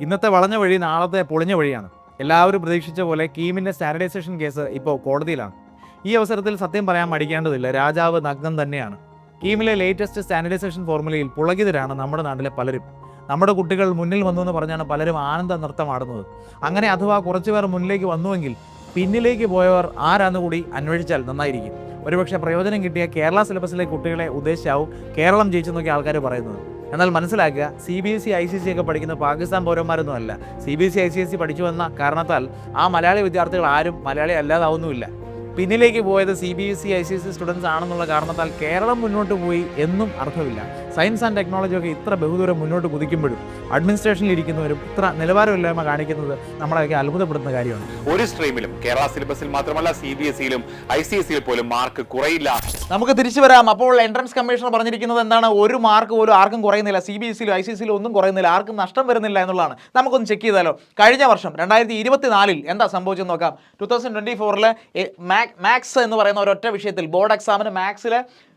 ഇന്നത്തെ വളഞ്ഞ വഴി നാളത്തെ പൊളിഞ്ഞ വഴിയാണ്. എല്ലാവരും പ്രതീക്ഷിച്ച പോലെ കീമിൻ്റെ സ്റ്റാൻഡർഡൈസേഷൻ കേസ് ഇപ്പോൾ കോടതിയിലാണ്. ഈ അവസരത്തിൽ സത്യം പറയാൻ മടിക്കേണ്ടതില്ല, രാജാവ് നഗ്നം തന്നെയാണ്. കീമിലെ ലേറ്റസ്റ്റ് സ്റ്റാൻഡർഡൈസേഷൻ ഫോർമുലയിൽ പുളകിതരാണ് നമ്മുടെ നാട്ടിലെ പലരും. നമ്മുടെ കുട്ടികൾ മുന്നിൽ വന്നു എന്ന് പറഞ്ഞാണ് പലരും ആനന്ദ നൃത്തമാടുന്നത്. അങ്ങനെ അഥവാ കുറച്ചുപേർ മുന്നിലേക്ക് വന്നുവെങ്കിൽ പിന്നിലേക്ക് പോയവർ ആരാന്ന് കൂടി അന്വേഷിച്ചാൽ നന്നായിരിക്കും. ഒരുപക്ഷെ പ്രയോജനം കിട്ടിയ കേരള സിലബസിലെ കുട്ടികളെ ഉദ്ദേശിച്ചാവും കേരളം ജയിച്ചു നോക്കിയ ആൾക്കാർ പറയുന്നത്. എന്നാൽ മനസ്സിലാക്കുക, CBSE ICSE ഒക്കെ പഠിക്കുന്ന പാകിസ്ഥാൻ പൗരന്മാരൊന്നും അല്ല. CBSE ICSE പഠിച്ചു വന്ന കാരണത്താൽ ആ മലയാളി വിദ്യാർത്ഥികൾ ആരും മലയാളി അല്ലാതാവുന്നുമില്ല. പിന്നിലേക്ക് പോയത് CBSE ICSE സ്റ്റുഡൻസ് ആണെന്നുള്ള കാരണത്താൽ കേരളം മുന്നോട്ട് പോയി എന്നും അർത്ഥമില്ല. സയൻസ് ആൻഡ് ടെക്നോളജി ഒക്കെ ഇത്ര ബഹുദൂരം മുന്നോട്ട് കുതിക്കുമ്പോഴും അഡ്മിനിസ്ട്രേഷനിൽ ഇരിക്കുന്നവരും ഇത്ര നിലവാരമില്ലായ്മ കാണിക്കുന്നത് നമ്മളെയൊക്കെ അത്ഭുതപ്പെടുന്ന കാര്യമാണ്. ഒരു സ്ട്രീമിലും കേരള സിലബസിൽ മാത്രമല്ല CBSEയിലും ICSEയിൽ പോലും മാർക്ക് കുറയില്ല. നമുക്ക് തിരിച്ചു വരാം. അപ്പോൾ എൻട്രൻസ് കമ്മീഷണർ പറഞ്ഞിരിക്കുന്നത് എന്താണ്? ഒരു മാർക്ക് പോലും ആർക്കും കുറയുന്നില്ല. CBSEയിലും ICSEയിലും ഒന്നും കുറയുന്നില്ല, ആർക്കും നഷ്ടം വരുന്നില്ല എന്നുള്ളതാണ്. നമുക്കൊന്ന് ചെക്ക് ചെയ്താലോ. കഴിഞ്ഞ വർഷം 2024 എന്താ സംഭവിച്ചെന്ന് നോക്കാം. 2024 മാത്സ് എന്ന് പറയുന്ന ഒരൊറ്റ വിഷയത്തിൽ ബോർഡ് എക്സാമിന് മാത്സിൽ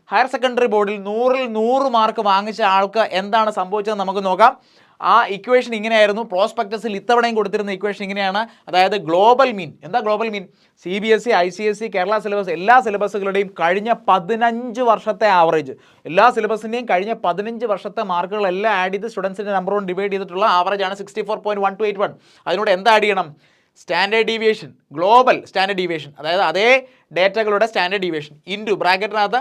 ഹയർ സെക്കൻഡറി ബോർഡിൽ 100ൽ 100 മാർക്ക് വാങ്ങിച്ച ആൾക്ക് എന്താണ് സംഭവിച്ചതെന്ന് നമുക്ക് നോക്കാം. ആ ഇക്വേഷൻ ഇങ്ങനെയായിരുന്നു. പ്രോസ്പെക്ടസിൽ ഇത്തവണയും കൊടുത്തിരുന്ന ഇക്വേഷൻ ഇങ്ങനെയാണ്. അതായത് ഗ്ലോബൽ മീൻ. എന്താ ഗ്ലോബൽ മീൻ? CBSE ICSE കേരള സിലബസ് എല്ലാ സിലബസുകളുടെയും കഴിഞ്ഞ 15 വർഷത്തെ ആവറേജ്, എല്ലാ സിലബസിൻ്റെയും കഴിഞ്ഞ 15 വർഷത്തെ മാർക്കുകളെല്ലാം ആഡ് ചെയ്ത് സ്റ്റുഡൻസിൻ്റെ നമ്പർ കൊണ്ട് ഡിവൈഡ് ചെയ്തിട്ടുള്ള ആവറേജാണ് 64.1281. അതിനോട് എന്താ ആഡ് ചെയ്യണം? Standard deviation, global standard deviation, അതായത് അതേ ഡേറ്റകളുടെ സ്റ്റാൻഡേർഡ് ഡീവിയേഷൻ ഇൻറ്റു ബ്രാക്കറ്റിനകത്ത്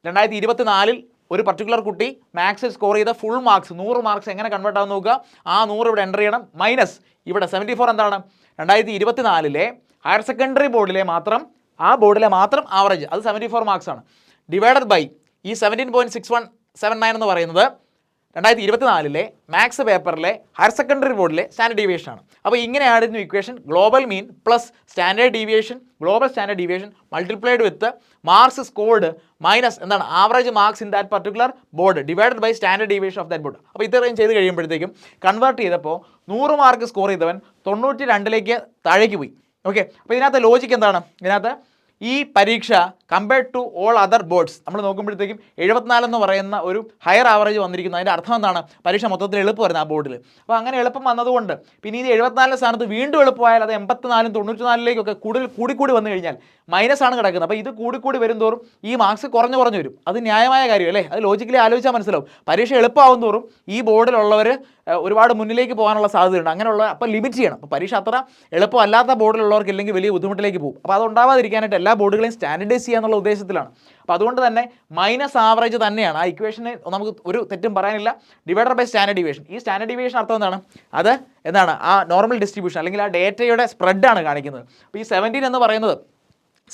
2024 ഒരു പർട്ടിക്കുലർ കുട്ടി മാത്സിൽ സ്കോർ ചെയ്ത ഫുൾ മാർക്സ് 100 മാർക്സ് എങ്ങനെ കൺവേർട്ട് ആവുന്ന നോക്കുക. ആ 100 ഇവിടെ എൻ്റർ ചെയ്യണം. മൈനസ് ഇവിടെ 74 എന്താണ്? 2024 ഹയർ സെക്കൻഡറി ബോർഡിലെ മാത്രം, ആ ബോർഡിലെ മാത്രം ആവറേജ്, അത് 74 മാർക്സ് ആണ്. ഡിവൈഡഡ് ബൈ ഈ 17.6179 എന്ന് പറയുന്നത് 2024 മാത്സ് പേപ്പറിലെ ഹയർ സെക്കൻഡറി ബോർഡിലെ സ്റ്റാൻഡേർഡ് ഡീവിയേഷൻ ആണ്. അപ്പോൾ ഇങ്ങനെയായിരുന്നു equation. Global mean plus standard deviation, global standard deviation multiplied with marks scored minus എന്താണ് average marks in that particular board divided by standard deviation of that board. അപ്പോൾ ഇത്രയും ചെയ്ത് കഴിയുമ്പോഴത്തേക്കും convert ചെയ്തപ്പോൾ 100 മാർക്ക് സ്കോർ ചെയ്തവൻ 92ലേക്ക് താഴേക്ക് പോയി. ഓക്കെ, അപ്പോൾ ഇതിനകത്ത് ലോജിക്ക് എന്താണ്? ഇതിനകത്ത് ഈ പരീക്ഷ compared to all other boards നമ്മൾ നോക്കുമ്പോഴത്തേക്കും 74 എന്ന് പറയുന്ന ഒരു ഹയർ ആവറേജ് വന്നിരിക്കുന്നു. അതിൻ്റെ അർത്ഥം എന്താണ്? പരീക്ഷ മൊത്തത്തിൽ എളുപ്പമായിരുന്നു ആ ബോർഡിൽ. അപ്പോൾ അങ്ങനെ എളുപ്പം വന്നതുകൊണ്ട് പിന്നെ ഇത് 74 സ്ഥാനത്ത് വീണ്ടും എളുപ്പമായാൽ അത് 84 94ലേക്കൊക്കെ കൂടി വന്നു കഴിഞ്ഞാൽ മൈനസ് ആണ് കിടക്കുന്നത്. അപ്പോൾ ഇത് കൂടി വരുന്തോറും ഈ മാർക്സ് കുറഞ്ഞു വരും. അത് ന്യായമായ കാര്യം അല്ലേ? അത് ലോജിക്കലി ആലോചിച്ചാൽ മനസ്സിലാവും. പരീക്ഷ എളുപ്പമാവും തോറും ഈ ബോർഡിലുള്ളവർ ഒരുപാട് മുന്നിലേക്ക് പോകാനുള്ള സാധ്യതയുണ്ട്. അങ്ങനെയുള്ള അപ്പോൾ ലിമിറ്റ് ചെയ്യണം. അപ്പോൾ പരീക്ഷ അത്ര എളുപ്പമല്ലാത്ത ബോർഡിലുള്ളവർക്ക് ഇല്ലെങ്കിൽ വലിയ ബുദ്ധിമുട്ടിലേക്ക് പോകും. അപ്പോൾ അത് ഉണ്ടാവാതിരിക്കാനായിട്ട് എല്ലാ ബോർഡുകളെയും സ്റ്റാൻഡർഡൈസ് ചെയ്യാന്നുള്ള ഉദ്ദേശത്തിലാണ്. അപ്പോൾ അതുകൊണ്ട് തന്നെ മൈനസ് ആവറേജ് തന്നെയാണ് ആ ഇക്വേഷന്. നമുക്ക് ഒരു തെറ്റും പറയാനില്ല. Divided by standard deviation. ഈ സ്റ്റാൻഡേർഡ് ഡീവിയേഷൻ അർത്ഥം എന്താണ്? അത് എന്താണ്? ആ നോർമൽ ഡിസ്ട്രിബ്യൂഷൻ അല്ലെങ്കിൽ ആ ഡേറ്റയുടെ സ്പ്രെഡാണ് കാണിക്കുന്നത്. അപ്പോൾ ഈ 17 എന്ന് പറയുന്നത്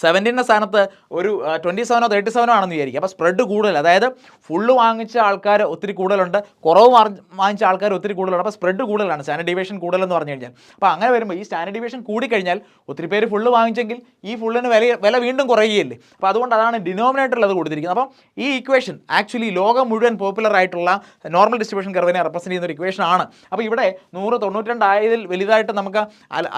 17ൻ്റെ സ്ഥാനത്ത് ഒരു 27 37 ആണെന്ന് വിചാരിക്കുക. അപ്പോൾ സ്പ്രെഡ് കൂടുതൽ, അതായത് ഫുള്ള് വാങ്ങിച്ച ആൾക്കാർ ഒത്തിരി കൂടുതലുണ്ട്, കുറവ് വാങ്ങിച്ച ആൾക്കാർ ഒത്തിരി കൂടുതലുണ്ട്. അപ്പോൾ സ്പ്രെഡ് കൂടുതലാണ്, സ്റ്റാൻഡേർഡ് ഡീവിയേഷൻ കൂടുതലെന്ന് പറഞ്ഞു കഴിഞ്ഞാൽ. അപ്പോൾ അങ്ങനെ വരുമ്പോൾ ഈ സ്റ്റാൻഡേർഡ് ഡീവിയേഷൻ കൂടിക്കഴിഞ്ഞാൽ ഒത്തിരി പേര് ഫുള്ള് വാങ്ങിച്ചെങ്കിൽ ഈ ഫുള്ളിന് വില വീണ്ടും കുറയുകയല്ലേ. അപ്പോൾ അതുകൊണ്ട് അതാണ് ഡിനോമിനേറ്ററിൽ അത് കൊടുത്തിരിക്കുന്നത്. അപ്പോൾ ഈ ഇക്വേഷൻ ആക്ച്വലി ലോകം മുഴുവൻ പോപ്പുലർ ആയിട്ടുള്ള നോർമൽ ഡിസ്ട്രിബ്യൂഷൻ കർവിനെ റെപ്രസെൻറ്റ് ചെയ്യുന്ന ഒരു ഇക്വേഷൻ ആണ്. അപ്പോൾ ഇവിടെ 192 ആയതിൽ വലുതായിട്ട് നമുക്ക്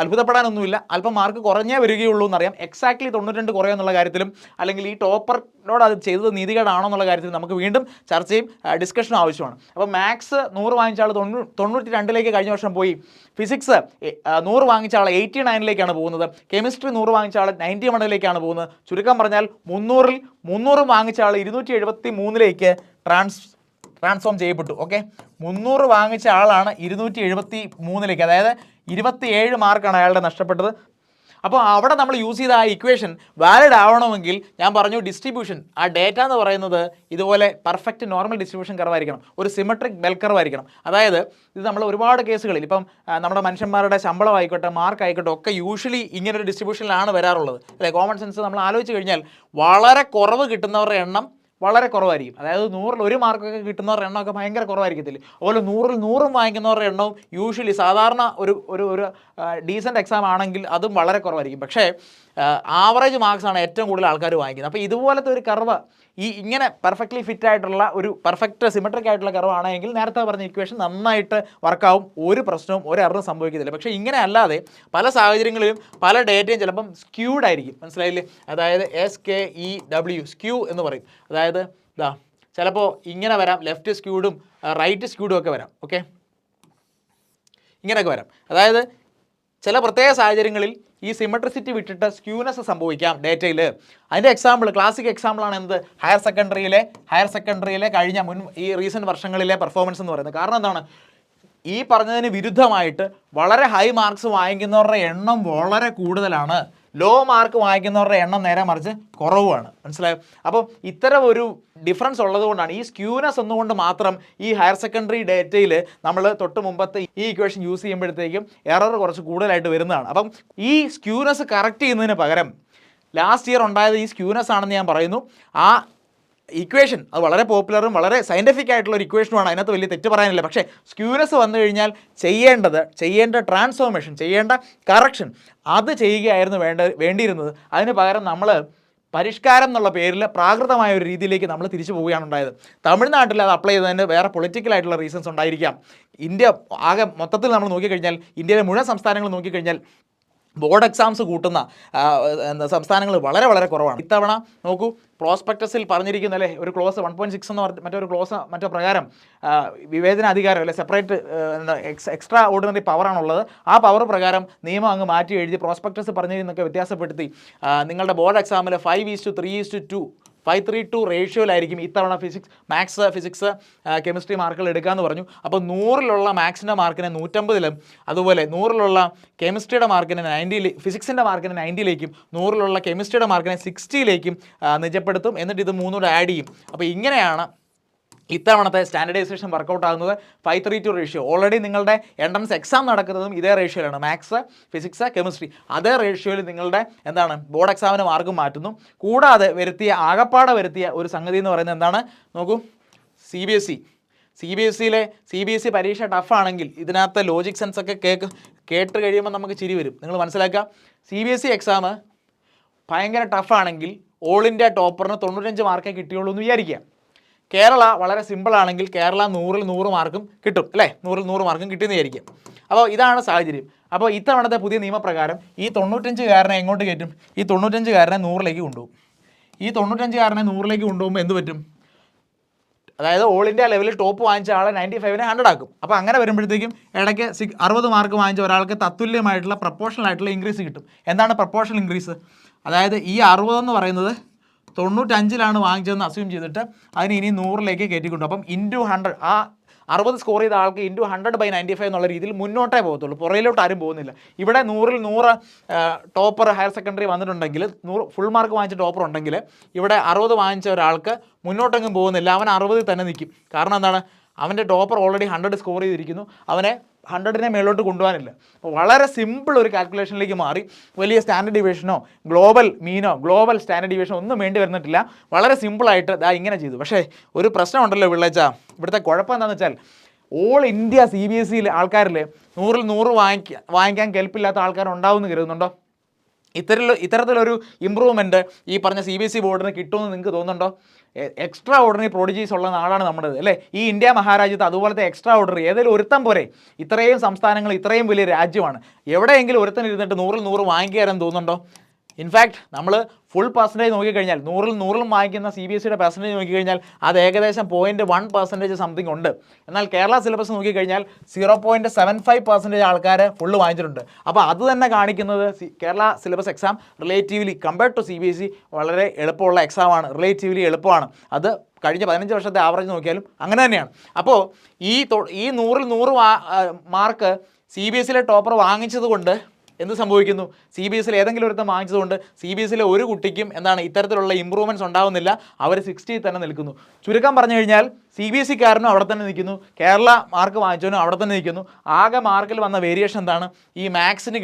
അത്ഭുതപ്പെടാനൊന്നുമില്ല. അല്പം മാർക്ക് കുറഞ്ഞേ വരികയുള്ളൂ എന്നറിയാം. എക്സാക്ട്ലി 92 കുറയോ എന്നുള്ള കാര്യത്തിലും അല്ലെങ്കിൽ ഈ ടോപ്പറിനോട് അത് ചെയ്തത് നീതികേടാണോ എന്നുള്ള കാര്യത്തിൽ നമുക്ക് വീണ്ടും ചർച്ചയും ഡിസ്കഷനും ആവശ്യമാണ്. അപ്പോൾ മാത്സ് 100 വാങ്ങിച്ച ആൾ 92ലേക്ക് കഴിഞ്ഞ വർഷം പോയി. ഫിസിക്സ് 100 വാങ്ങിച്ച ആൾ 89ലേക്കാണ് പോകുന്നത്. കെമിസ്ട്രി 100 വാങ്ങിച്ച ആൾ 91ലേക്കാണ് പോകുന്നത്. ചുരുക്കം പറഞ്ഞാൽ 300 വാങ്ങിച്ച ആൾ 273ലേക്ക് ട്രാൻസ്ഫോം ചെയ്യപ്പെട്ടു. ഓക്കെ, 300 വാങ്ങിച്ച ആളാണ് 273ലേക്ക്, അതായത് 27 മാർക്കാണ് അയാളുടെ നഷ്ടപ്പെട്ടത്. അപ്പോൾ അവിടെ നമ്മൾ യൂസ് ചെയ്ത ആ ഇക്വേഷൻ വാലിഡ് ആവണമെങ്കിൽ ഞാൻ പറഞ്ഞു ഡിസ്ട്രിബ്യൂഷൻ, ആ ഡേറ്റ എന്ന് പറയുന്നത് ഇതുപോലെ പെർഫെക്റ്റ് നോർമൽ ഡിസ്ട്രിബ്യൂഷൻ കർവായിരിക്കണം, ഒരു സിമെട്രിക് ബെൽ കർവായിരിക്കണം. അതായത് ഇത് നമ്മൾ ഒരുപാട് കേസുകളിൽ ഇപ്പം നമ്മുടെ മനുഷ്യന്മാരുടെ ശമ്പളം ആയിക്കോട്ടെ, മാർക്ക് ആയിക്കോട്ടെ, ഒക്കെ യൂഷ്വലി ഇങ്ങനൊരു ഡിസ്ട്രിബ്യൂഷനിലാണ് വരാറുള്ളത് അല്ലേ. കോമൺ സെൻസ് നമ്മൾ ആലോചിച്ച് കഴിഞ്ഞാൽ വളരെ കുറവ് കിട്ടുന്നവരുടെ എണ്ണം വളരെ കുറവായിരിക്കും. അതായത് 100ൽ 1 മാർക്കൊക്കെ കിട്ടുന്നവരുടെ എണ്ണമൊക്കെ ഭയങ്കര കുറവായിരിക്കത്തില്ല. അതുപോലെ 100ൽ 100 വാങ്ങിക്കുന്നവരുടെ എണ്ണവും യൂഷ്വലി സാധാരണ ഒരു ഡീസൻറ്റ് എക്സാം ആണെങ്കിൽ അതും വളരെ കുറവായിരിക്കും. പക്ഷേ ആവറേജ് മാർക്സാണ് ഏറ്റവും കൂടുതൽ ആൾക്കാർ വാങ്ങിക്കുന്നത്. അപ്പോൾ ഇതുപോലത്തെ ഒരു കർവ് ഇങ്ങനെ പെർഫെക്റ്റ്ലി ഫിറ്റ് ആയിട്ടുള്ള ഒരു പെർഫെക്റ്റ് സിമെട്രിക് ആയിട്ടുള്ള കർവ് ആണെങ്കിൽ നേരത്തെ പറഞ്ഞ ഇക്വേഷൻ നന്നായിട്ട് വർക്കാവും, ഒരു പ്രശ്നവും ഒരു എററും സംഭവിക്കത്തില്ല. പക്ഷേ ഇങ്ങനെ അല്ലാതെ പല സാഹചര്യങ്ങളിലും പല ഡേറ്റയും ചിലപ്പം സ്ക്യൂഡ് ആയിരിക്കും, മനസ്സിലായില്ലേ. അതായത് SKEW സ്ക്യൂ എന്ന് പറയും. അതായത് ചിലപ്പോൾ ഇങ്ങനെ വരാം, ലെഫ്റ്റ് സ്ക്യൂഡും റൈറ്റ് സ്ക്യൂഡും ഒക്കെ വരാം. ഓക്കെ, ഇങ്ങനെയൊക്കെ വരാം. അതായത് ചില പ്രത്യേക സാഹചര്യങ്ങളിൽ ഈ സിമെട്രിസിറ്റി വിട്ടിട്ട് സ്ക്യൂനെസ് സംഭവിക്കാം ഡേറ്റയിൽ. അതിൻ്റെ എക്സാമ്പിൾ, ക്ലാസിക് എക്സാമ്പിളാണ് എന്ത്, ഹയർ സെക്കൻഡറിയിലെ കഴിഞ്ഞ ഈ റീസെൻറ്റ് വർഷങ്ങളിലെ പെർഫോമൻസ് എന്ന് പറയുന്നത്. കാരണം എന്താണ്, ഈ പറഞ്ഞതിന് വിരുദ്ധമായിട്ട് വളരെ ഹൈ മാർക്സ് വാങ്ങിക്കുന്നവരുടെ എണ്ണം വളരെ കൂടുതലാണ്, ലോ മാർക്ക് വാങ്ങിക്കുന്നവരുടെ എണ്ണം നേരെ മറിച്ച് കുറവുമാണ്. മനസ്സിലായോ? അപ്പോൾ ഇത്തരം ഒരു ഡിഫറൻസ് ഉള്ളതുകൊണ്ടാണ് ഈ സ്ക്യൂനെസ് ഒന്നുകൊണ്ട് മാത്രം ഈ ഹയർ സെക്കൻഡറി ഡേറ്റയിൽ നമ്മൾ തൊട്ട് മുമ്പത്തെ ഈ ഇക്വേഷൻ യൂസ് ചെയ്യുമ്പോഴത്തേക്കും എറർ കുറച്ച് കൂടുതലായിട്ട് വരുന്നതാണ്. അപ്പം ഈ സ്ക്യൂനെസ് കറക്റ്റ് ചെയ്യുന്നതിന് പകരം ലാസ്റ്റ് ഇയർ ഉണ്ടായത് ഈ സ്ക്യൂനെസ് ആണെന്ന് ഞാൻ പറയുന്നു. ആ ഇക്വേഷൻ അത് വളരെ പോപ്പുലറും വളരെ സയൻറ്റിഫിക് ആയിട്ടുള്ള ഒരു ഇക്വേഷനുമാണ്, അതിനകത്ത് വലിയ തെറ്റ് പറയാനില്ല. പക്ഷേ സ്ക്യൂനെസ് വന്നു കഴിഞ്ഞാൽ ചെയ്യേണ്ട ട്രാൻസ്ഫോർമേഷൻ, ചെയ്യേണ്ട കറക്ഷൻ അത് ചെയ്യുകയായിരുന്നു വേണ്ടിയിരുന്നത്. അതിന് പകരം നമ്മൾ പരിഷ്കാരം എന്നുള്ള പേരിൽ പ്രാകൃതമായ ഒരു രീതിയിലേക്ക് നമ്മൾ തിരിച്ചു പോവുകയാണ് ഉണ്ടായത്. തമിഴ്നാട്ടിൽ അത് അപ്ലൈ ചെയ്തതിന് വേറെ പൊളിറ്റിക്കലായിട്ടുള്ള റീസൺസ് ഉണ്ടായിരിക്കാം. ഇന്ത്യ ആകെ മൊത്തത്തിൽ നമ്മൾ നോക്കിക്കഴിഞ്ഞാൽ, ഇന്ത്യയിലെ മുഴുവൻ സംസ്ഥാനങ്ങൾ നോക്കിക്കഴിഞ്ഞാൽ ബോർഡ് എക്സാംസ് കൂട്ടുന്ന സംസ്ഥാനങ്ങൾ വളരെ വളരെ കുറവാണ്. ഇത്തവണ നോക്കൂ, പ്രോസ്പെക്ടസിൽ പറഞ്ഞിരിക്കുന്ന അല്ലേ ഒരു ക്ലോസ് 1.6 എന്ന് പറഞ്ഞ മറ്റൊരു ക്ലോസ് മറ്റോ പ്രകാരം വിവേചനാധികാരം അല്ലെ സെപ്പറേറ്റ് എക്സ്ട്രാ ഓർഡിനറി പവറാണുള്ളത്. ആ പവർ പ്രകാരം നിയമം അങ്ങ് മാറ്റി എഴുതി പ്രോസ്പെക്ടസ് പറഞ്ഞതിനൊക്കെ വ്യത്യാസപ്പെടുത്തി നിങ്ങളുടെ ബോർഡ് എക്സാമിൽ 5:3:2 5:3:2 റേഷ്യോയിലായിരിക്കും ഇത്തവണ ഫിസിക്സ് കെമിസ്ട്രി മാർക്കുകൾ എടുക്കാമെന്ന് പറഞ്ഞു. അപ്പോൾ 100-ലുള്ള മാത്സിൻ്റെ മാർക്കിനെ 150-ലും അതുപോലെ 100-ലുള്ള കെമിസ്ട്രിയുടെ മാർക്കിനെ 90, ഫിസിക്സിൻ്റെ മാർക്കിനെ 90-ലേക്കും 100-ലുള്ള കെമിസ്ട്രിയുടെ മാർക്കിനെ 60-ലേക്കും നിജപ്പെടുത്തും. എന്നിട്ട് ഇത് മൂന്നൂടെ ആഡ് ചെയ്യും. അപ്പോൾ ഇങ്ങനെയാണ് ഇത്തവണത്തെ സ്റ്റാൻഡർഡൈസേഷൻ വർക്കൗട്ട് ആകുന്നത്. 5:3:2 റേഷ്യോ. ഓൾറെഡി നിങ്ങളുടെ എൻട്രൻസ് എക്സാം നടക്കുന്നതും ഇതേ റേഷ്യോയിലാണ്. മാത്സ്, ഫിസിക്സ്, കെമിസ്ട്രി അതേ റേഷ്യോയിൽ നിങ്ങളുടെ ബോർഡ് എക്സാമിന് മാർക്കും മാറ്റുന്നു. കൂടാതെ ആകപ്പാടെ വരുത്തിയ ഒരു സംഗതി എന്ന് പറയുന്നത് എന്താണ് നോക്കൂ, CBSE പരീക്ഷ ടഫാണെങ്കിൽ ഇതിനകത്ത് ലോജിക് സെൻസ് ഒക്കെ കേട്ട് കഴിയുമ്പോൾ നമുക്ക് ചിരി വരും. നിങ്ങൾ മനസ്സിലാക്കുക, CBSE എക്സാം ഭയങ്കര ടഫാണെങ്കിൽ ഓൾ ഇന്ത്യ ടോപ്പറിന് 95 മാർക്കേ കിട്ടിയുള്ളൂ എന്ന് വിചാരിക്കുക. കേരള വളരെ സിമ്പിളാണെങ്കിൽ കേരള 100-ൽ 100 മാർക്കും കിട്ടും അല്ലേ, 100-ൽ 100 മാർക്കും കിട്ടുമെന്ന് വിചാരിക്കും. അപ്പോൾ ഇതാണ് സാഹചര്യം. അപ്പോൾ ഇത്തവണത്തെ പുതിയ നിയമപ്രകാരം ഈ 95-കാരനെ എങ്ങോട്ട് കയറ്റും, ഈ 95-കാരനെ 100-ലേക്ക് കൊണ്ടുപോകും. ഈ 95-കാരനെ 100-ലേക്ക് കൊണ്ടുപോകുമ്പോൾ എന്ത് പറ്റും, അതായത് ഓൾ ഇന്ത്യ ലെവലിൽ ടോപ്പ് വാങ്ങിച്ച ആളെ 95-നെ 100 ആക്കും. അപ്പോൾ അങ്ങനെ വരുമ്പോഴത്തേക്കും ഇടയ്ക്ക് 60 മാർക്ക് വാങ്ങിച്ച ഒരാൾക്ക് തത്തുല്യമായിട്ടുള്ള പ്രപ്പോർഷണൽ ആയിട്ടുള്ള ഇൻക്രീസ് കിട്ടും. എന്താണ് പ്രപ്പോർഷണൽ ഇൻക്രീസ്? അതായത് ഈ 60 എന്ന് പറയുന്നത് 95-ലാണ് വാങ്ങിച്ചതെന്ന് അസ്യൂം ചെയ്തിട്ട് അതിന് ഇനി 100-ലേക്ക് കയറ്റിക്കൊണ്ടു. അപ്പം ഇൻറ്റു 100, ആ 60 സ്കോർ ചെയ്ത ആൾക്ക് ഇൻറ്റു 100/95 എന്നുള്ള രീതിയിൽ മുന്നോട്ടേ പോകത്തുള്ളൂ, പുറയിലോട്ട് ആരും പോകുന്നില്ല. ഇവിടെ 100-ൽ 100 ടോപ്പർ ഹയർ സെക്കൻഡറി വന്നിട്ടുണ്ടെങ്കിൽ, 100 ഫുൾ മാർക്ക് വാങ്ങിച്ച ടോപ്പർ ഉണ്ടെങ്കിൽ ഇവിടെ 60 വാങ്ങിച്ച ഒരാൾക്ക് മുന്നോട്ടെങ്ങും പോകുന്നില്ല, അവൻ 60-ൽ തന്നെ നിൽക്കും. കാരണം എന്താണ്, അവൻ്റെ ടോപ്പർ ഓൾറെഡി 100 സ്കോർ ചെയ്തിരിക്കുന്നു, അവനെ 100-നെ മേലോട്ട് കൊണ്ടുപോകാനില്ല. അപ്പോൾ വളരെ സിമ്പിൾ ഒരു കാൽക്കുലേഷനിലേക്ക് മാറി. വലിയ സ്റ്റാൻഡേർഡ് ഡിവിഷനോ ഗ്ലോബൽ മീനോ ഗ്ലോബൽ സ്റ്റാൻഡേർഡ് ഡിവിഷനോ ഒന്നും വേണ്ടി വരുന്നിട്ടില്ല. വളരെ സിമ്പിളായിട്ട് ഇങ്ങനെ ചെയ്തു. പക്ഷേ ഒരു പ്രശ്നമുണ്ടല്ലോ പിള്ളേച്ച, ഇവിടുത്തെ കുഴപ്പം എന്താണെന്ന് വെച്ചാൽ ഓൾ ഇന്ത്യ CBSE ആൾക്കാരിൽ 100-ൽ 100 വാങ്ങിക്കാൻ കെൽപ്പില്ലാത്ത ആൾക്കാരുണ്ടാവുമെന്ന് കരുതുന്നുണ്ടോ? ഇത്തരത്തിലൊരു ഇമ്പ്രൂവ്മെൻറ്റ് ഈ പറഞ്ഞ CBSE ബോർഡിന് കിട്ടുമെന്ന് നിങ്ങൾക്ക് തോന്നുന്നുണ്ടോ? എക്സ്ട്രാ ഓർഡിനറി പ്രോഡിജീസ് ഉള്ള നാടാണ് നമ്മുടേത് അല്ലേ. ഈ ഇന്ത്യ മഹാരാജ്യത്ത് അതുപോലത്തെ എക്സ്ട്രാ ഓർഡിനറി ഏതെങ്കിലും ഒരുത്തം പോരെ? ഇത്രയും സംസ്ഥാനങ്ങൾ, ഇത്രയും വലിയ രാജ്യമാണ്, എവിടെയെങ്കിലും ഒരുത്തൻ ഇരുന്നിട്ട് 100-ൽ 100 വാങ്ങിക്കാരെന്ന് തോന്നുന്നുണ്ടോ? ഇൻഫാക്ട് നമ്മൾ ഫുൾ പെർസെൻറ്റേജ് നോക്കിക്കഴിഞ്ഞാൽ 100-ൽ 100 വാങ്ങിക്കുന്ന CBSEയുടെ പെർസെൻറ്റേജ് നോക്കിക്കഴിഞ്ഞാൽ അത് ഏകദേശം 0.1% സംതിങ് ഉണ്ട്. എന്നാൽ കേരള സിലബസ് നോക്കിക്കഴിഞ്ഞാൽ 0.75% ആൾക്കാർ ഫുള്ള് വാങ്ങിച്ചിട്ടുണ്ട്. അപ്പോൾ അത് തന്നെ കാണിക്കുന്നത് Kerala syllabus exam relatively compared to CBSE വളരെ എളുപ്പമുള്ള എക്സാമാണ്, റിലേറ്റീവ്ലി എളുപ്പമാണ്. അത് കഴിഞ്ഞ 15 വർഷത്തെ ആവറേജ് നോക്കിയാലും അങ്ങനെ തന്നെയാണ്. അപ്പോൾ ഈ 100-ൽ 100 മാർക്ക് CBSEയിലെ ടോപ്പർ വാങ്ങിച്ചത് കൊണ്ട് എന്ത് സംഭവിക്കുന്നു, CBSEയിൽ ഏതെങ്കിലും ഒരുത്തം വാങ്ങിച്ചതുകൊണ്ട് CBSEയിലെ ഒരു കുട്ടിക്കും ഇത്തരത്തിലുള്ള ഇമ്പ്രൂവ്മെൻറ്റ്സ് ഉണ്ടാവുന്നില്ല, അവർ 60 തന്നെ നിൽക്കുന്നു. ചുരുക്കം പറഞ്ഞു കഴിഞ്ഞാൽ CBSEക്കാരനും അവിടെ തന്നെ നിൽക്കുന്നു, കേരള മാർക്ക് വാങ്ങിച്ചവനും അവിടെ തന്നെ നിൽക്കുന്നു. ആകെ മാർക്കിൽ വന്ന വേരിയേഷൻ എന്താണ്, ഈ മാത്സിന്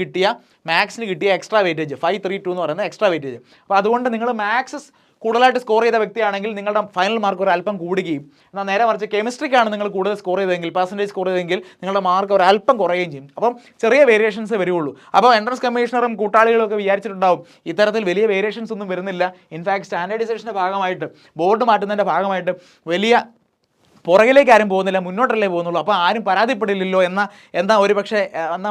കിട്ടിയ എക്സ്ട്രാ വെയിറ്റേജ് 5:3:2 എന്ന് പറയുന്ന എക്സ്ട്രാ വെയിറ്റേജ്. അപ്പോൾ അതുകൊണ്ട് നിങ്ങൾ മാത്സ് കൂടുതലായിട്ട് സ്കോർ ചെയ്ത വ്യക്തിയാണെങ്കിൽ നിങ്ങളുടെ ഫൈനൽ മാർക്ക് ഒരു അല്പം കൂടുകയും, എന്നാൽ നേരെ മറിച്ച് കെമിസ്ട്രിക്കാണ് നിങ്ങൾ കൂടുതൽ സ്കോർ ചെയ്തതെങ്കിൽ, പെർസെൻറ്റേജ് സ്കോർ ചെയ്തെങ്കിൽ നിങ്ങളുടെ മാർക്ക് ഒരു അല്പം കുറയുകയും ചെയ്യും. അപ്പം ചെറിയ വേരിയേഷൻസ് വരുള്ളൂ. അപ്പോൾ എൻട്രൻസ് കമ്മീഷണറും കൂട്ടാളികളും ഒക്കെ വിചാരിച്ചിട്ടുണ്ടാവും ഇത്തരത്തിൽ വലിയ വേരിയേഷൻസ് ഒന്നും വരുന്നില്ല. ഇൻഫാക്ട് സ്റ്റാൻഡേർഡൈസേഷൻ്റെ ഭാഗമായിട്ട്, ബോർഡ് മാറ്റുന്നതിൻ്റെ ഭാഗമായിട്ട് വലിയ പുറകിലേക്ക് ആരും പോകുന്നില്ല, മുന്നോട്ടല്ലേ പോകുന്നുള്ളൂ. അപ്പോൾ ആരും പരാതിപ്പെടില്ലല്ലോ എന്ന ഒരുപക്ഷെ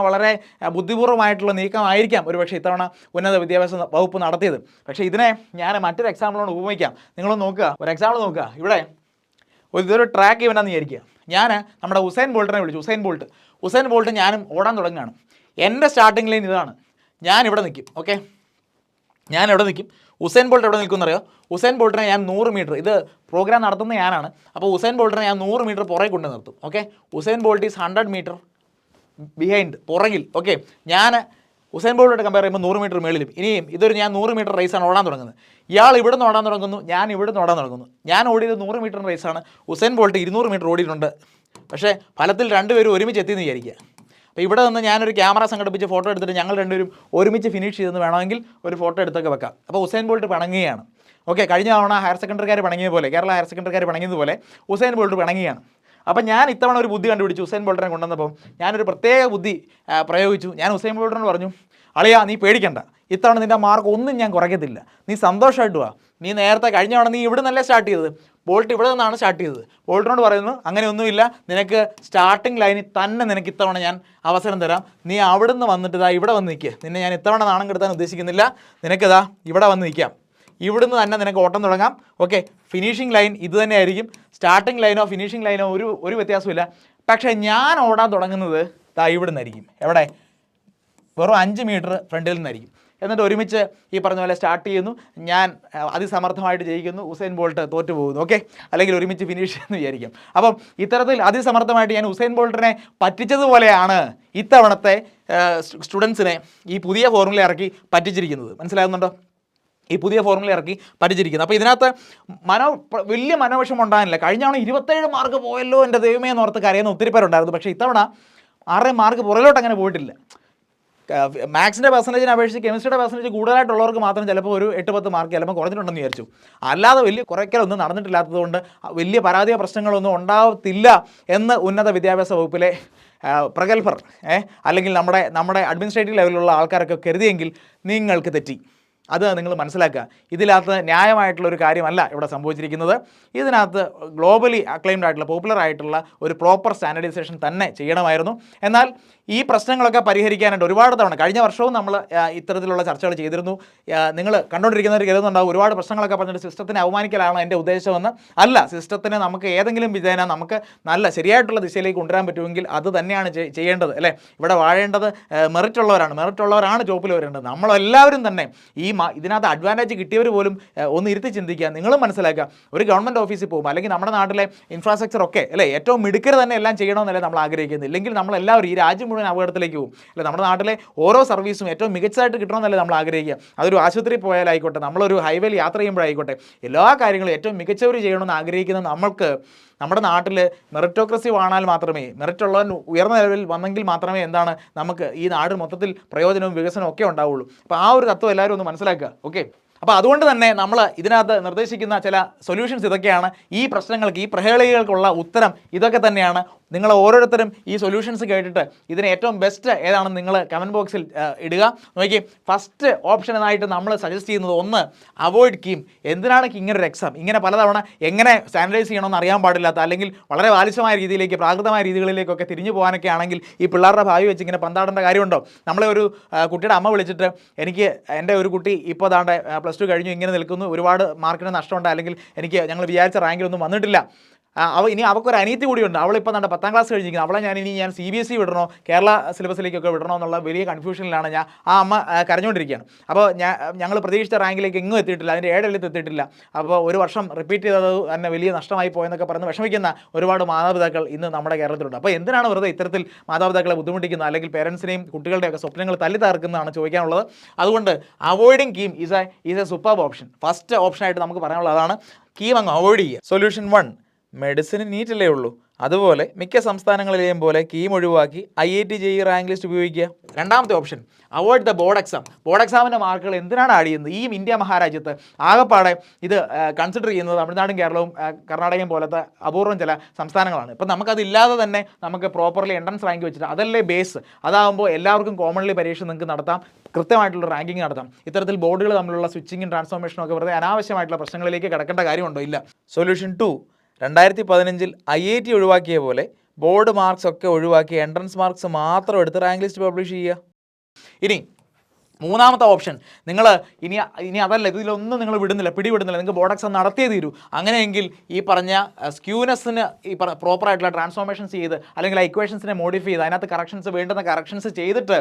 വളരെ ബുദ്ധിപൂർവ്വമായിട്ടുള്ള നീക്കമായിരിക്കാം ഒരുപക്ഷെ ഇത്തവണ ഉന്നത വിദ്യാഭ്യാസ വകുപ്പ് നടത്തിയത്. പക്ഷേ ഇതിനെ ഞാൻ മറ്റൊരു എക്സാമ്പിളോട് ഉപയോഗിക്കാം. നിങ്ങളൊന്ന് നോക്കുക, ഒരു എക്സാമ്പിൾ നോക്കുക. ഇവിടെ ഇതൊരു ട്രാക്ക് ഇവനാന്ന് വിചാരിക്കുക. ഞാൻ നമ്മുടെ ഉസൈൻ ബോൾട്ടിനെ വിളിച്ചു. ഉസൈൻ ബോൾട്ട് ഞാനും ഓടാൻ തുടങ്ങുകയാണ്. എൻ്റെ സ്റ്റാർട്ടിംഗ് ലൈൻ ഇതാണ്. ഞാൻ ഇവിടെ നിൽക്കും. ഓക്കെ, ഞാൻ എവിടെ നിൽക്കും? ഉസൈൻ ബോൾട്ട് എവിടെ നിൽക്കുമെന്നറിയോ? ഉസൈൻ ബോൾട്ടിനെ ഞാൻ 100 മീറ്റർ, ഇത് പ്രോഗ്രാം നടത്തുന്ന ഞാനാണ്. അപ്പോൾ ഉസൈൻ ബോൾട്ടിനെ ഞാൻ 100 മീറ്റർ പുറകെ കൊണ്ട് നിർത്തും. Okay, Usain Bolt is 100 metre behind, പുറകിൽ. ഓക്കെ, ഞാൻ ഉസൈൻ ബോൾട്ടോട് കമ്പയർ ചെയ്യുമ്പോൾ 100 മീറ്റർ മേളിലും. ഇനിയും ഇതൊരു ഞാൻ 100 മീറ്റർ റേസാണ് ഓടാൻ തുടങ്ങുന്നത്. ഇയാൾ ഇവിടെ നിന്ന് ഓടാൻ തുടങ്ങുന്നു, ഞാൻ ഇവിടെ നിന്ന് ഓടാൻ തുടങ്ങുന്നു. ഞാൻ ഓടിയത് 100 മീറ്റർ റേസാണ്. ഉസൈൻ ബോൾട്ട് 200 മീറ്റർ ഓടിയിട്ടുണ്ട്. പക്ഷേ ഫലത്തിൽ രണ്ടുപേരും ഒരുമിച്ച് എത്തിയെന്ന് വിചാരിക്കുക. അപ്പോൾ ഇവിടെ നിന്ന് ഞാനൊരു ക്യാമറ സംഘടിപ്പിച്ച് ഫോട്ടോ എടുത്തിട്ട് ഞങ്ങൾ രണ്ടുപേരും ഒരുമിച്ച് ഫിനിഷ് ചെയ്തെന്ന് വേണമെങ്കിൽ ഒരു ഫോട്ടോ എടുത്തൊക്കെ വെക്കാം. അപ്പോൾ ഉസൈൻ ബോൾട്ട് പിണങ്ങുകയാണ്. ഓക്കെ, കഴിഞ്ഞ തവണ ഹയർ സെക്കൻഡറിക്കാർ പിണങ്ങിയ പോലെ, കേരള ഹയർ സെക്കൻഡറിക്കാർ പിണങ്ങിയതുപോലെ ഉസൈൻ ബോൾട്ട് പിണങ്ങുകയാണ്. അപ്പം ഞാൻ ഇത്തവണ ഒരു ബുദ്ധി കണ്ടുപിടിച്ചു. ഉസൈൻ ബോൾട്ടിനെ കൊണ്ടുവന്നപ്പോൾ ഞാനൊരു പ്രത്യേക ബുദ്ധി പ്രയോഗിച്ചു. ഞാൻ ഉസൈൻ ബോൾട്ടിനോട് പറഞ്ഞു, അളിയാ നീ പേടിക്കണ്ട, ഇത്തവണ നിൻ്റെ മാർക്ക് ഒന്നും ഞാൻ കുറയ്ക്കത്തില്ല, നീ സന്തോഷമായിട്ട് വാ. നീ നേരത്തെ കഴിഞ്ഞ തവണ നീ ഇവിടെ നിന്നല്ലേ സ്റ്റാർട്ട് ചെയ്തത്, ബോൾട്ട് ഇവിടെ നിന്നാണ് സ്റ്റാർട്ട് ചെയ്തത്. ബോൾട്ടിനോട് പറയുന്നു, അങ്ങനെയൊന്നുമില്ല, നിനക്ക് സ്റ്റാർട്ടിംഗ് ലൈനിൽ തന്നെ നിനക്ക് ഇത്തവണ ഞാൻ അവസരം തരാം. നീ അവിടെ നിന്ന് വന്നിട്ട് ഇതാ ഇവിടെ വന്ന് നിൽക്കുക. നിന്നെ ഞാൻ ഇത്തവണ നാണം കെടുത്താൻ ഉദ്ദേശിക്കുന്നില്ല. നിനക്കിതാ ഇവിടെ വന്ന് നിൽക്കാം. ഇവിടുന്ന് തന്നെ നിനക്ക് ഓട്ടം തുടങ്ങാം. ഓക്കെ, ഫിനിഷിംഗ് ലൈൻ ഇത് തന്നെ ആയിരിക്കും. സ്റ്റാർട്ടിംഗ് ലൈനോ ഫിനിഷിംഗ് ലൈനോ ഒരു വ്യത്യാസമില്ല. പക്ഷേ ഞാൻ ഓടാൻ തുടങ്ങുന്നത് ദാ ഇവിടെ നിന്നായിരിക്കും. എവിടെ? വെറും 5 മീറ്റർ ഫ്രണ്ടിൽ നിന്നായിരിക്കും. എന്നിട്ട് ഒരുമിച്ച് ഈ പറഞ്ഞ പോലെ സ്റ്റാർട്ട് ചെയ്യുന്നു. ഞാൻ അതിസമർത്ഥമായിട്ട് ജയിക്കുന്നു, ഉസൈൻ ബോൾട്ട് തോറ്റു പോകുന്നു. ഓക്കെ, അല്ലെങ്കിൽ ഒരുമിച്ച് ഫിനിഷ് ചെയ്യുന്നു വിചാരിക്കും. അപ്പം ഇത്തരത്തിൽ അതിസമർത്ഥമായിട്ട് ഞാൻ ഉസൈൻ ബോൾട്ടിനെ പറ്റിച്ചതുപോലെയാണ് ഇത്തവണത്തെ സ്റ്റുഡൻസിനെ ഈ പുതിയ ഫോർമുല ഇറക്കി പറ്റിച്ചിരിക്കുന്നത്. മനസ്സിലാകുന്നുണ്ടോ? ഈ പുതിയ ഫോർമുല ഇറക്കി പറ്റിച്ചിരിക്കുന്നത്. അപ്പോൾ ഇതിനകത്ത് വലിയ മനോവിഷമം ഉണ്ടാകാനില്ല. കഴിഞ്ഞ തവണ 27 മാർക്ക് പോയല്ലോ എൻ്റെ ദൈവമേ എന്നോർത്ത് കരയുന്ന ഒത്തിരി പേരുണ്ടായിരുന്നു. പക്ഷേ ഇത്തവണ 6 മാർക്ക് പുറകിലോട്ട് അങ്ങനെ പോയിട്ടില്ല. മാത്സിൻ്റെ പെർസെൻറ്റേജിനെ അപേക്ഷിച്ച് കെമിസ്ട്രിയുടെ പെർസെൻറ്റേജ് കൂടുതലായിട്ടുള്ളവർക്ക് മാത്രം ചിലപ്പോൾ ഒരു 8-10 മാർക്ക് ചിലപ്പോൾ കുറഞ്ഞിട്ടുണ്ടെന്ന് വിചാരിച്ചു. അല്ലാതെ വലിയ കുറയ്ക്കലൊന്നും നടന്നിട്ടില്ലാത്തതുകൊണ്ട് വലിയ പരാതിയോ പ്രശ്നങ്ങളൊന്നും ഉണ്ടാവത്തില്ല എന്ന് ഉന്നത വിദ്യാഭ്യാസ വകുപ്പിലെ പ്രഗത്ഭർ അല്ലെങ്കിൽ നമ്മുടെ അഡ്മിനിസ്ട്രേറ്റീവ് ലെവലിലുള്ള ആൾക്കാരൊക്കെ കരുതിയെങ്കിൽ നിങ്ങൾക്ക് തെറ്റി. അത് നിങ്ങൾ മനസ്സിലാക്കുക. ഇതിനകത്ത് ന്യായമായിട്ടുള്ളൊരു കാര്യമല്ല ഇവിടെ സംഭവിച്ചിരിക്കുന്നത്. ഇതിനകത്ത് ഗ്ലോബലി അക്ലെയിംഡ് ആയിട്ടുള്ള പോപ്പുലർ ആയിട്ടുള്ള ഒരു പ്രോപ്പർ സ്റ്റാൻഡർഡൈസേഷൻ തന്നെ ചെയ്യണമായിരുന്നു. എന്നാൽ ഈ പ്രശ്നങ്ങളൊക്കെ പരിഹരിക്കാനായിട്ട് ഒരുപാട് തവണ കഴിഞ്ഞ വർഷവും നമ്മൾ ഇത്തരത്തിലുള്ള ചർച്ചകൾ ചെയ്തിരുന്നു. നിങ്ങൾ കണ്ടുകൊണ്ടിരിക്കുന്നവർ കരുതുന്നുണ്ടാവും ഒരുപാട് പ്രശ്നങ്ങളൊക്കെ പറഞ്ഞിട്ട് സിസ്റ്റത്തിനെ അവമാനിക്കലാണ് എൻ്റെ ഉദ്ദേശമെന്ന്. അല്ല, സിസ്റ്റത്തിനെ നമുക്ക് ഏതെങ്കിലും വിധേന നമുക്ക് നല്ല ശരിയായിട്ടുള്ള ദിശയിലേക്ക് കൊണ്ടുവരാൻ പറ്റുമെങ്കിൽ അത് തന്നെയാണ് ചെയ്യേണ്ടത്, അല്ലേ? ഇവിടെ വാഴേണ്ടത് മെറിറ്റുള്ളവരാണ് ജോബിൽ വരേണ്ടത്. നമ്മളെല്ലാവരും തന്നെ ഇതിനകത്ത് അഡ്വാൻറ്റേജ് കിട്ടിയവർ പോലും ഒന്ന് ഇരുത്തി ചിന്തിക്കുക. നിങ്ങളും മനസ്സിലാക്കുക, ഒരു ഗവൺമെൻറ് ഓഫീസിൽ പോകുമ്പോൾ അല്ലെങ്കിൽ നമ്മുടെ നാട്ടിലെ ഇൻഫ്രാസ്ട്രക്ചർ ഒക്കെ അല്ലേ ഏറ്റവും മിടുക്കർ തന്നെ എല്ലാം ചെയ്യണമെന്നല്ലേ നമ്മൾ ആഗ്രഹിക്കുന്നത്. ഇല്ലെങ്കിൽ നമ്മളെല്ലാവരും ഈ രാജ്യം മുഴുവൻ അപകടത്തിലേക്ക് പോകും, അല്ലെ? നമ്മുടെ നാട്ടിലെ ഓരോ സർവീസും ഏറ്റവും മികച്ചതായിട്ട് കിട്ടണമെന്നല്ലേ നമ്മൾ ആഗ്രഹിക്കുക. അതൊരു ആശുപത്രി പോയാലായിക്കോട്ടെ, നമ്മളൊരു ഹൈവേയിൽ യാത്ര ചെയ്യുമ്പോഴായിക്കോട്ടെ, എല്ലാ കാര്യങ്ങളും ഏറ്റവും മികച്ചവർ ചെയ്യണമെന്ന് ആഗ്രഹിക്കുന്ന നമ്മൾക്ക് നമ്മുടെ നാട്ടിൽ മെറിറ്റോക്രസി വാണാൽ മാത്രമേ, മെറിറ്റുള്ളവൻ ഉയർന്ന ലെവലിൽ വന്നെങ്കിൽ മാത്രമേ എന്താണ് നമുക്ക് ഈ നാട് മൊത്തത്തിൽ പ്രയോജനവും വികസനവും ഒക്കെ ഉണ്ടാവുള്ളൂ. അപ്പോൾ ആ ഒരു തത്വം എല്ലാവരും ഒന്ന് മനസ്സിലാക്കുക. ഓക്കെ, അപ്പോൾ അതുകൊണ്ട് തന്നെ നമ്മൾ ഇതിനകത്ത് നിർദ്ദേശിക്കുന്ന ചില സൊല്യൂഷൻസ് ഇതൊക്കെയാണ്. ഈ പ്രശ്നങ്ങൾക്ക്, ഈ പ്രഹേളികൾക്കുള്ള ഉത്തരം ഇതൊക്കെ തന്നെയാണ്. നിങ്ങൾ ഓരോരുത്തരും ഈ സൊല്യൂഷൻസ് കേട്ടിട്ട് ഇതിന് ഏറ്റവും ബെസ്റ്റ് ഏതാണെന്ന് നിങ്ങൾ കമൻറ്റ് ബോക്സിൽ ഇടുക. നോക്കി, ഫസ്റ്റ് ഓപ്ഷനായിട്ട് നമ്മൾ സജസ്റ്റ് ചെയ്യുന്നത് ഒന്ന്, അവോയ്ഡ് കീം. എന്തിനാണ് ഇങ്ങനെ ഒരു എക്സാം ഇങ്ങനെ പലതവണ എങ്ങനെ സ്റ്റാൻഡർഡൈസ് ചെയ്യണമെന്ന് അറിയാൻ പാടില്ലാത്ത, അല്ലെങ്കിൽ വളരെ ബാലിശമായ രീതിയിലേക്ക് പ്രാകൃതമായ രീതികളിലേക്കൊക്കെ തിരിഞ്ഞു പോകാനൊക്കെ ആണെങ്കിൽ ഈ പിള്ളേരുടെ ഭാവി വെച്ച് ഇങ്ങനെ പന്താടേണ്ട കാര്യമുണ്ടോ? നമ്മളെ ഒരു കുട്ടിയുടെ അമ്മ വിളിച്ചിട്ട്, എനിക്ക് എൻ്റെ ഒരു കുട്ടി ഇപ്പോൾ ദാണ്ടെ +2 കഴിഞ്ഞു, ഇങ്ങനെ നിൽക്കുന്നു, ഒരുപാട് മാർക്കിന് നഷ്ടമുണ്ട്, അല്ലെങ്കിൽ ഞങ്ങൾ വിചാരിച്ച റാങ്കിലൊന്നും വന്നിട്ടില്ല, ഇനി അവൾക്കൊരു അനിയത്തി കൂടിയുണ്ട്, അവളിപ്പോൾ നമ്മുടെ 10ാം ക്ലാസ് കഴിഞ്ഞിരിക്കുന്നത്, അവളെ ഞാൻ CBSE വിടണോ കേരള സിലബസിലേക്കൊക്കെ വിടണോ എന്നുള്ള വലിയ കൺഫ്യൂഷനിലാണ് ആ അമ്മ കരഞ്ഞുകൊണ്ടിരിക്കുകയാണ്. അപ്പോൾ ഞങ്ങൾ പ്രതീക്ഷിച്ച റാങ്കിലേക്ക് എങ്ങും എത്തിയിട്ടില്ല, അതിൻ്റെ 7 എത്തിയിട്ടില്ല. അപ്പോൾ ഒരു വർഷം റിപ്പീറ്റ് ചെയ്തത് തന്നെ വലിയ നഷ്ടമായി പോയെന്നൊക്കെ പറഞ്ഞ് വിഷമിക്കുന്ന ഒരുപാട് മാതാപിതാക്കൾ ഇന്ന് നമ്മുടെ കേരളത്തിലുണ്ട്. അപ്പോൾ എന്തിനാണ് വെറുതെ ഇത്തരത്തിൽ മാതാപിതാക്കളെ ബുദ്ധിമുട്ടിക്കുന്നത്, അല്ലെങ്കിൽ പേരൻസിനെയും കുട്ടികളുടെയൊക്കെ സ്വപ്നങ്ങൾ തല്ലി തകർക്കുന്നതാണ് ചോദിക്കാനുള്ളത്. അതുകൊണ്ട് avoiding KEAM is a superb option. First ഓപ്ഷനായിട്ട് നമുക്ക് പറയാനുള്ളത് അതാണ്. കീം അങ്ങ് അവോയ്ഡ് ചെയ്യുക. സൊല്യൂഷൻ 1, മെഡിസിന് നീറ്റല്ലേ ഉള്ളൂ, അതുപോലെ മിക്ക സംസ്ഥാനങ്ങളിലെയും പോലെ കീം ഒഴിവാക്കി IIT JEE റാങ്ക് ലിസ്റ്റ് ഉപയോഗിക്കുക. രണ്ടാമത്തെ option, avoid the board exam. Board എക്സാമിൻ്റെ മാർക്കുകൾ എന്തിനാണ് ആഡ് ചെയ്യുന്നത്? ഈ ഇന്ത്യ മഹാരാജ്യത്ത് ആകെപ്പാടെ ഇത് കൺസിഡർ ചെയ്യുന്നത് തമിഴ്നാടും കേരളവും കർണാടകയും പോലത്തെ അപൂർവം ചില സംസ്ഥാനങ്ങളാണ്. ഇപ്പം നമുക്കതില്ലാതെ തന്നെ നമുക്ക് പ്രോപ്പർലി എൻട്രൻസ് റാങ്ക് വെച്ചിട്ട് അതല്ലേ ബേസ്. അതാകുമ്പോൾ എല്ലാവർക്കും കോമൺലി പരീക്ഷ നിങ്ങൾക്ക് നടത്താം, കൃത്യമായിട്ടുള്ള റാങ്കിങ് നടത്താം. ഇത്തരത്തിൽ ബോർഡുകൾ തമ്മിലുള്ള സ്വിച്ചിങ്ങും ട്രാൻസ്ഫോർമേഷനും ഒക്കെ വെറുതെ അനാവശ്യമായിട്ടുള്ള പ്രശ്നങ്ങളിലേക്ക് കിടക്കേണ്ട കാര്യമുണ്ടോ? ഇല്ല. സൊല്യൂഷൻ 2, 2015 IIT ഒഴിവാക്കിയ പോലെ ബോർഡ് മാർക്സ് ഒക്കെ ഒഴിവാക്കി എൻട്രൻസ് മാർക്സ് മാത്രം എടുത്ത് റാങ്ക് ലിസ്റ്റ് പബ്ലിഷ് ചെയ്യുക. ഇനി മൂന്നാമത്തെ ഓപ്ഷൻ നിങ്ങൾ ഇനി അതല്ല, ഇതിലൊന്നും നിങ്ങൾ പിടിവിടുന്നില്ല, നിങ്ങൾക്ക് ബോർഡ് എക്സാം നടത്തിയേ തീരൂ. അങ്ങനെയെങ്കിൽ ഈ പറഞ്ഞ സ്ക്യൂനെസ്സിന് ഈ പ്രോപ്പറായിട്ടുള്ള ട്രാൻസ്ഫോർമേഷൻസ് ചെയ്ത് അല്ലെങ്കിൽ ഇക്വേഷൻസിനെ മോഡിഫൈ ചെയ്ത് അതിനകത്ത് കറക്ഷൻസ് വേണ്ടുന്ന കറക്ഷൻസ് ചെയ്തിട്ട്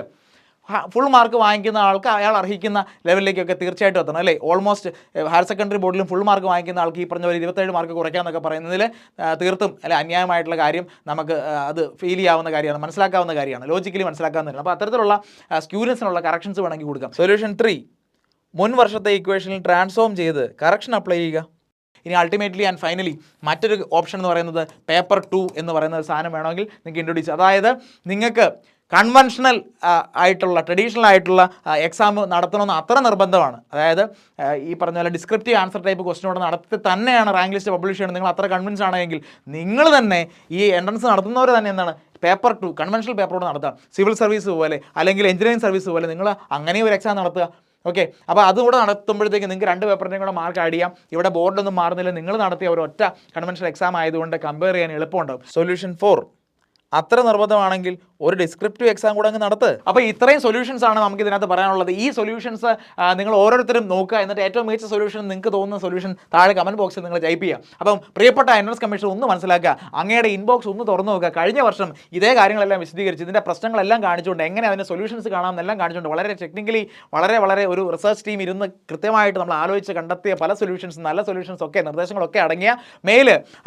ഫുൾ മാർക്ക് വാങ്ങിക്കുന്ന ആൾക്ക് അയാൾ അർഹിക്കുന്ന ലെവലിലേക്കൊക്കെ തീർച്ചയായിട്ടും എത്തണം അല്ലേ. ഓൾമോസ്റ്റ് ഹയർ സെക്കൻഡറി ബോർഡിലും ഫുൾ മാർക്ക് വാങ്ങിക്കുന്ന ആൾക്ക് ഈ പറഞ്ഞ പോലെ 27 മാർക്ക് കുറയ്ക്കാമെന്നൊക്കെ പറയുന്നതിൽ തീർത്തും അല്ലെ അന്യായമായിട്ടുള്ള കാര്യം നമുക്ക് അത് ഫീൽ ചെയ്യാവുന്ന കാര്യമാണ്, മനസ്സിലാക്കാവുന്ന കാര്യമാണ്, ലോജിക്കലി മനസ്സിലാക്കാവുന്നതാണ്. അപ്പോൾ അത്തരത്തിലുള്ള സ്ക്യൂനെസ്സിനുള്ള കറക്ഷൻസ് വേണമെങ്കിൽ കൊടുക്കാം. സൊല്യൂഷൻ 3, മുൻ വർഷത്തെ ഇക്വേഷനിൽ ട്രാൻസ്ഫോം ചെയ്ത് കറക്ഷൻ അപ്ലൈ ചെയ്യുക. ഇനി അൾട്ടിമേറ്റ്ലി ആൻഡ് ഫൈനലി മറ്റൊരു ഓപ്ഷൻ എന്ന് പറയുന്നത് പേപ്പർ 2 എന്ന് പറയുന്ന ഒരു സാധനം വേണമെങ്കിൽ നിങ്ങൾക്ക് ഇൻട്രൊഡ്യൂസ്. അതായത് നിങ്ങൾക്ക് കൺവെൻഷണൽ ആയിട്ടുള്ള ട്രഡീഷണൽ ആയിട്ടുള്ള എക്സാം നടത്തണമെന്ന് അത്ര നിർബന്ധമാണ്. അതായത് ഈ പറഞ്ഞ പോലെ ഡിസ്ക്രിപ്റ്റീവ് ആൻസർ ടൈപ്പ് ക്വസ്റ്റ്യനോട് നടത്തി തന്നെയാണ് റാങ്ക് ലിസ്റ്റ് പബ്ലിഷ് ചെയ്യുന്നത്. നിങ്ങൾ അത്ര കൺവിൻസ് ആണെങ്കിൽ നിങ്ങൾ തന്നെ ഈ എൻട്രൻസ് നടത്തുന്നവർ തന്നെ എന്താണ് പേപ്പർ 2 കൺവെൻഷണൽ പേപ്പറോട് നടത്തുക. സിവിൽ സർവീസ് പോലെ അല്ലെങ്കിൽ എഞ്ചിനീയറിംഗ് സർവീസ് പോലെ നിങ്ങൾ അങ്ങനെ ഒരു എക്സാം നടത്തുക. ഓക്കെ, അപ്പോൾ അതുകൂടെ നടത്തുമ്പോഴത്തേക്ക് നിങ്ങൾക്ക് 2 പേപ്പറിൻ്റെയും കൂടെ മാർക്ക് ആഡ് ചെയ്യാം. ഇവിടെ ബോർഡൊന്നും മാറുന്നില്ല, നിങ്ങൾ നടത്തിയ ഒരു ഒറ്റ കൺവെൻഷണൽ എക്സാം ആയതുകൊണ്ട് കമ്പയർ ചെയ്യാൻ എളുപ്പമുണ്ടാവും. സൊല്യൂഷൻ 4, അത്ര നിർബന്ധമാണെങ്കിൽ ഒരു ഡിസ്ക്രിപ്റ്റീവ് എക്സാം കൂടെ അങ്ങ് നടത്ത്. അപ്പോൾ ഇത്രയും സൊല്യൂഷൻസ് ആണ് നമുക്ക് ഇതിനകത്ത് പറയാനുള്ളത്. ഈ സൊല്യൂഷൻസ് നിങ്ങൾ ഓരോരുത്തരും നോക്കുക, എന്നിട്ട് ഏറ്റവും മികച്ച സൊല്യൂഷൻ നിങ്ങൾക്ക് തോന്നുന്ന സൊല്യൂഷൻ താഴെ കമൻറ്റ് ബോക്സിൽ നിങ്ങൾ ടൈപ്പ് ചെയ്യുക. അപ്പം പ്രിയപ്പെട്ട എൻട്രൻസ് കമ്മീഷൻ ഒന്ന് മനസ്സിലാക്കുക, അങ്ങയുടെ ഇൻബോക്സ് ഒന്ന് തുറന്നു നോക്കുക. കഴിഞ്ഞ വർഷം ഇതേ കാര്യങ്ങളെല്ലാം വിശദീകരിച്ച് ഇതിൻ്റെ പ്രശ്നങ്ങളെല്ലാം കാണിച്ചുകൊണ്ട് എങ്ങനെ അതിൻ്റെ സൊല്യൂഷൻസ് കാണാമെന്നെല്ലാം കാണിച്ചുകൊണ്ട് വളരെ ടെക്നിക്കലി വളരെ ഒരു റിസർച്ച് ടീം ഇരുന്ന് കൃത്യമായിട്ട് നമ്മൾ ആലോചിച്ച് കണ്ടെത്തിയ പല സൊല്യൂഷൻസ്, നല്ല സൊല്യൂഷൻസ് ഒക്കെ നിർദ്ദേശങ്ങളൊക്കെ അടങ്ങിയ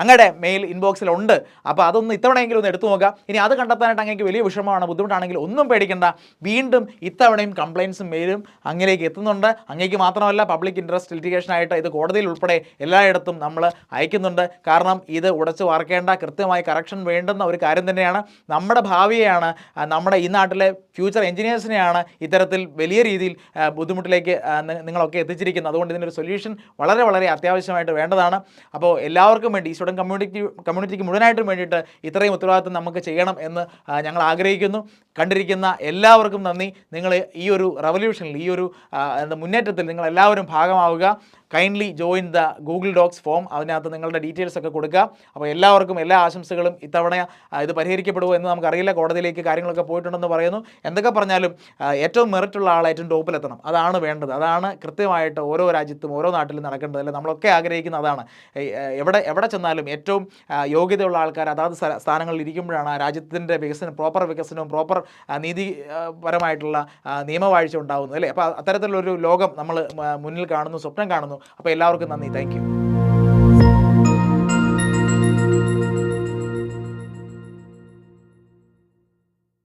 അങ്ങയുടെ മെയിൽ ഇൻബോക്സിലുണ്ട്. അപ്പോൾ അതൊന്ന് ഇത്തവണയെങ്കിലും ഒന്ന് എടുത്തു നോക്കുക. ഇനി അത് കണ്ടെത്താനായിട്ട് അങ്ങേക്ക് വലിയ വിഷമമാണ്, ബുദ്ധിമുട്ടാണെങ്കിൽ ഒന്നും പേടിക്കേണ്ട, വീണ്ടും ഇത്തവണയും കംപ്ലയിൻസും മെയിലും അങ്ങേക്ക് എത്തുന്നുണ്ട്. അങ്ങേക്ക് മാത്രമല്ല പബ്ലിക് ഇൻട്രസ്റ്റ് ലിറ്റിഗേഷനായിട്ട് ഇത് കോടതിയിൽ ഉൾപ്പെടെ എല്ലായിടത്തും നമ്മൾ അയക്കുന്നുണ്ട്. കാരണം ഇത് ഉടച്ചു വാർക്കേണ്ട, കൃത്യമായി കറക്ഷൻ വേണ്ടുന്ന ഒരു കാര്യം തന്നെയാണ്. നമ്മുടെ ഭാവിയെയാണ്, നമ്മുടെ ഈ നാട്ടിലെ ഫ്യൂച്ചർ എഞ്ചിനീയേഴ്സിനെയാണ് ഇത്തരത്തിൽ വലിയ രീതിയിൽ ബുദ്ധിമുട്ടിലേക്ക് നിങ്ങളൊക്കെ എത്തിച്ചിരിക്കുന്നത്. അതുകൊണ്ട് ഇതിനൊരു സൊല്യൂഷൻ വളരെ അത്യാവശ്യമായിട്ട് വേണ്ടതാണ്. അപ്പോൾ എല്ലാവർക്കും വേണ്ടി, ഈ സ്റ്റുഡൻറ്റ് കമ്മ്യൂണിറ്റിക്ക് മുഴുവനായിട്ടും വേണ്ടിയിട്ട് ഇത്രയും ഉത്തരവാദിത്വം നമുക്ക് ചെയ്യണം എന്ന് ഞങ്ങൾ ആഗ്രഹിക്കുന്നു. കണ്ടിരിക്കുന്ന എല്ലാവർക്കും നന്ദി. നിങ്ങൾ ഈ ഒരു റവല്യൂഷനിൽ, ഈ ഒരു മുന്നേറ്റത്തിൽ നിങ്ങൾ എല്ലാവരും ഭാഗമാവുക. Kindly join the Google Docs form, അതിനകത്ത് നിങ്ങളുടെ ഡീറ്റെയിൽസ് ഒക്കെ കൊടുക്കുക. അപ്പോൾ എല്ലാവർക്കും എല്ലാ ആശംസകളും. ഇത്തവണ ഇത് പരിഹരിക്കപ്പെടുമോ എന്ന് നമുക്കറിയില്ല, കോടതിയിലേക്ക് കാര്യങ്ങളൊക്കെ പോയിട്ടുണ്ടെന്ന് പറയുന്നു. എന്തൊക്കെ പറഞ്ഞാലും ഏറ്റവും മെറിറ്റുള്ള ആൾ ഏറ്റവും ടോപ്പിലെത്തണം, അതാണ് വേണ്ടത്. അതാണ് കൃത്യമായിട്ട് ഓരോ രാജ്യത്തും ഓരോ നാട്ടിലും നടക്കേണ്ടത്. അല്ലേ, നമ്മളൊക്കെ ആഗ്രഹിക്കുന്ന അതാണ്. എവിടെ ചെന്നാലും ഏറ്റവും യോഗ്യതയുള്ള ആൾക്കാർ അതാത് സ്ഥാനങ്ങളിൽ ഇരിക്കുമ്പോഴാണ് ആ രാജ്യത്തിൻ്റെ പ്രോപ്പർ വികസനവും പ്രോപ്പർ നീതിപരമായിട്ടുള്ള നിയമവാഴ്ച ഉണ്ടാകുന്നത്. അല്ലേ, അപ്പോൾ അത്തരത്തിലുള്ളൊരു ലോകം നമ്മൾ മുന്നിൽ കാണുന്നു, സ്വപ്നം കാണുന്നു. അപ്പോൾ എല്ലാവർക്കും നന്ദി, താങ്ക് യു.